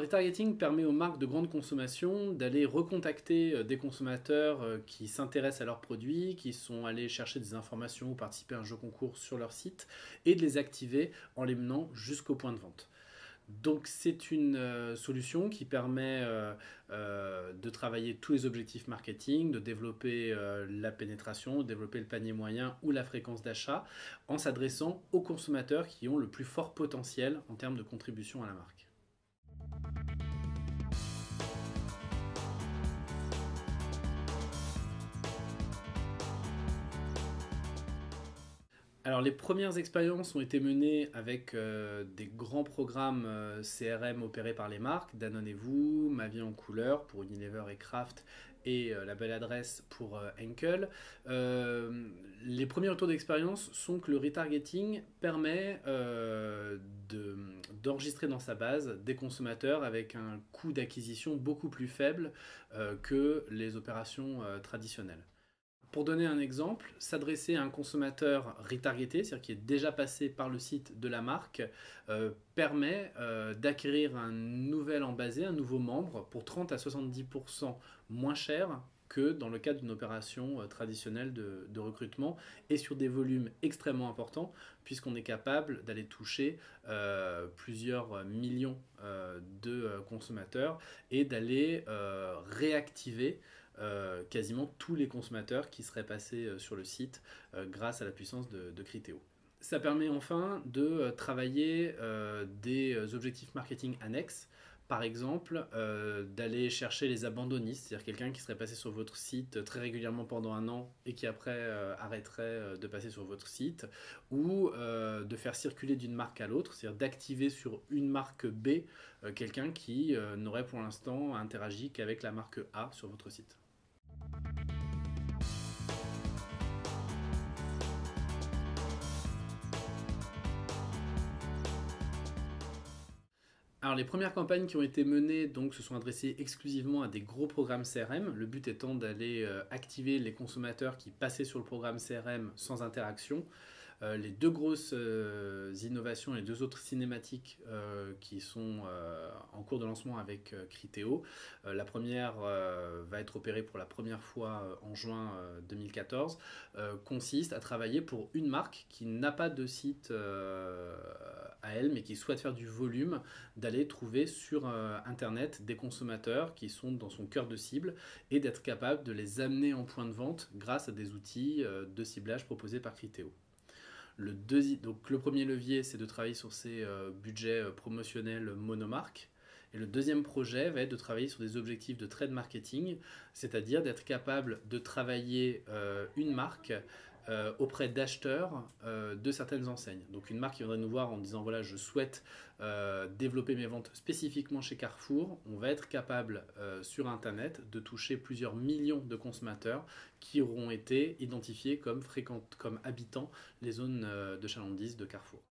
Le retargeting permet aux marques de grande consommation d'aller recontacter des consommateurs qui s'intéressent à leurs produits, qui sont allés chercher des informations ou participer à un jeu concours sur leur site, et de les activer en les menant jusqu'au point de vente. Donc c'est une solution qui permet de travailler tous les objectifs marketing, de développer la pénétration, de développer le panier moyen ou la fréquence d'achat en s'adressant aux consommateurs qui ont le plus fort potentiel en termes de contribution à la marque. Alors les premières expériences ont été menées avec des grands programmes CRM opérés par les marques, Danone et Vous, Ma Vie en couleur pour Unilever et Kraft et La Belle Adresse pour Henkel. Les premiers retours d'expérience sont que le retargeting permet d'enregistrer dans sa base des consommateurs avec un coût d'acquisition beaucoup plus faible que les opérations traditionnelles. Pour donner un exemple, s'adresser à un consommateur retargeté, c'est-à-dire qui est déjà passé par le site de la marque, permet d'acquérir un nouvel embasé, un nouveau membre, pour 30 à 70% moins cher que dans le cadre d'une opération traditionnelle de recrutement et sur des volumes extrêmement importants puisqu'on est capable d'aller toucher plusieurs millions de consommateurs et d'aller réactiver quasiment tous les consommateurs qui seraient passés sur le site grâce à la puissance de Criteo. Ça permet enfin de travailler des objectifs marketing annexes. Par exemple, d'aller chercher les abandonnistes, c'est-à-dire quelqu'un qui serait passé sur votre site très régulièrement pendant un an et qui après arrêterait de passer sur votre site, ou de faire circuler d'une marque à l'autre, c'est-à-dire d'activer sur une marque B quelqu'un qui n'aurait pour l'instant interagi qu'avec la marque A sur votre site. Alors les premières campagnes qui ont été menées donc, se sont adressées exclusivement à des gros programmes CRM, le but étant d'aller activer les consommateurs qui passaient sur le programme CRM sans interaction. Les deux grosses innovations, les deux autres cinématiques qui sont en cours de lancement avec Criteo. La première va être opérée pour la première fois en juin 2014, consiste à travailler pour une marque qui n'a pas de site à elle, mais qui souhaite faire du volume, d'aller trouver sur Internet des consommateurs qui sont dans son cœur de cible et d'être capable de les amener en point de vente grâce à des outils de ciblage proposés par Criteo. Donc le premier levier, c'est de travailler sur ces budgets promotionnels monomarques. Et le deuxième projet va être de travailler sur des objectifs de trade marketing, c'est-à-dire d'être capable de travailler une marque auprès d'acheteurs de certaines enseignes. Donc une marque qui viendrait nous voir en disant voilà, je souhaite développer mes ventes spécifiquement chez Carrefour, on va être capable sur Internet de toucher plusieurs millions de consommateurs qui auront été identifiés comme habitants les zones de chalandise de Carrefour.